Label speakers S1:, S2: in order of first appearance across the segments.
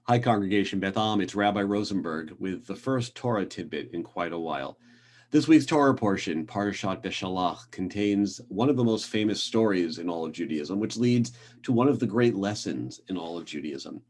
S1: Hi, Congregation Beth Am. It's Rabbi Rosenberg with the first Torah tidbit in quite a while. This week's Torah portion, Parashat Beshalach, contains one of the most famous stories in all of Judaism, which leads to one of the great lessons in all of Judaism.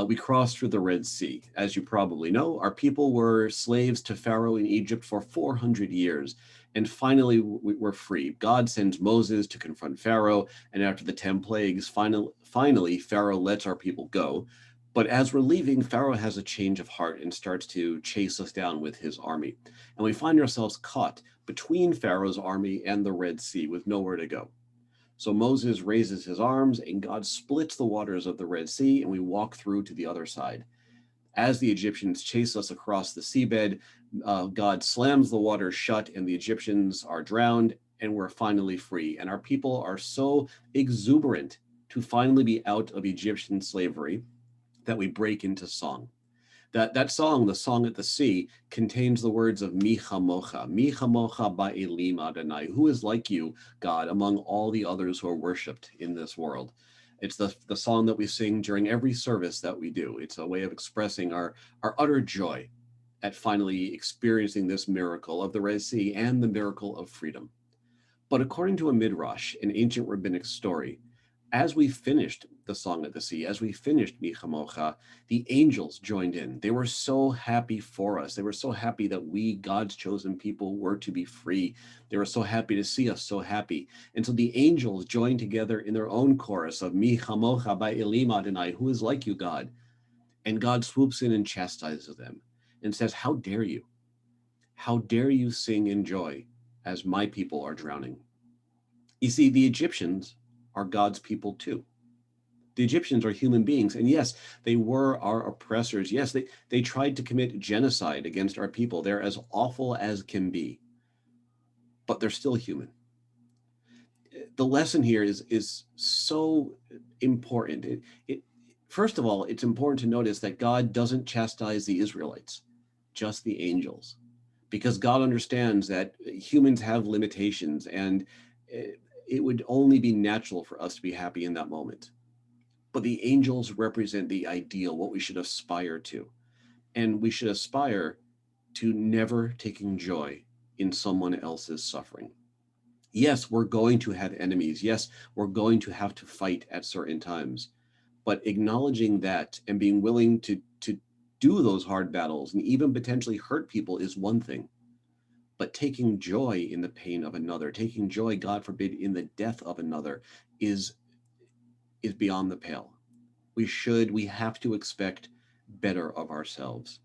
S1: We crossed through the Red Sea. As you probably know, our people were slaves to Pharaoh in Egypt for 400 years, and finally we were free. God sends Moses to confront Pharaoh, and after the 10 plagues, finally Pharaoh lets our people go. But as we're leaving, Pharaoh has a change of heart and starts to chase us down with his army. And we find ourselves caught between Pharaoh's army and the Red Sea with nowhere to go. So Moses raises his arms and God splits the waters of the Red Sea and we walk through to the other side. As the Egyptians chase us across the seabed, God slams the waters shut and the Egyptians are drowned and we're finally free. And our people are so exuberant to finally be out of Egyptian slavery that we break into song. That song, the Song at the Sea, contains the words of Mi Chamocha ba'elim Adonai, who is like you, God, among all the others who are worshipped in this world. It's the song that we sing during every service that we do. It's a way of expressing our utter joy at finally experiencing this miracle of the Red Sea and the miracle of freedom. But according to a midrash, an ancient rabbinic story, as we finished the Song of the Sea, as we finished Mi Chamocha, the angels joined in. They were so happy for us. They were so happy that we, God's chosen people, were to be free. They were so happy to see us so happy. And so the angels joined together in their own chorus of Mi Chamocha ba'elim Adonai, who is like you, God. And God swoops in and chastises them and says, how dare you? How dare you sing in joy as my people are drowning? You see, the Egyptians are God's people too. The Egyptians are human beings. And yes, they were our oppressors. Yes, they tried to commit genocide against our people. They're as awful as can be, but they're still human. The lesson here is so important. First of all, it's important to notice that God doesn't chastise the Israelites, just the angels, because God understands that humans have limitations and it would only be natural for us to be happy in that moment. But the angels represent the ideal, what we should aspire to. And we should aspire to never taking joy in someone else's suffering. Yes, we're going to have enemies. Yes, we're going to have to fight at certain times. But acknowledging that and being willing to do those hard battles and even potentially hurt people is one thing. But taking joy in the pain of another, taking joy, God forbid, in the death of another is beyond the pale. We have to expect better of ourselves.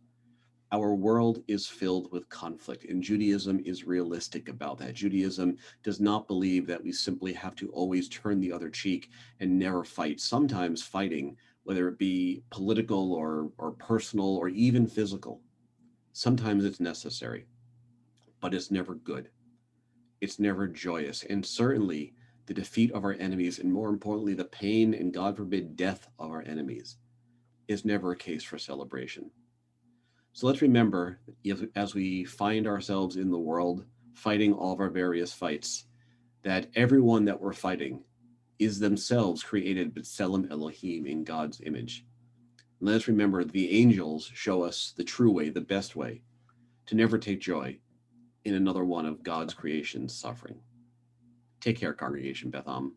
S1: Our world is filled with conflict, and Judaism is realistic about that. Judaism does not believe that we simply have to always turn the other cheek and never fight. Sometimes fighting, whether it be political or personal or even physical, sometimes it's necessary, but it's never good. It's never joyous. And certainly the defeat of our enemies, and more importantly, the pain and God forbid death of our enemies, is never a case for celebration. So let's remember, as we find ourselves in the world fighting all of our various fights, that everyone that we're fighting is themselves created B'Tselem Elohim, in God's image. And let us remember the angels show us the true way, the best way, to never take joy in another one of God's creation's suffering. Take care, Congregation Beth Am.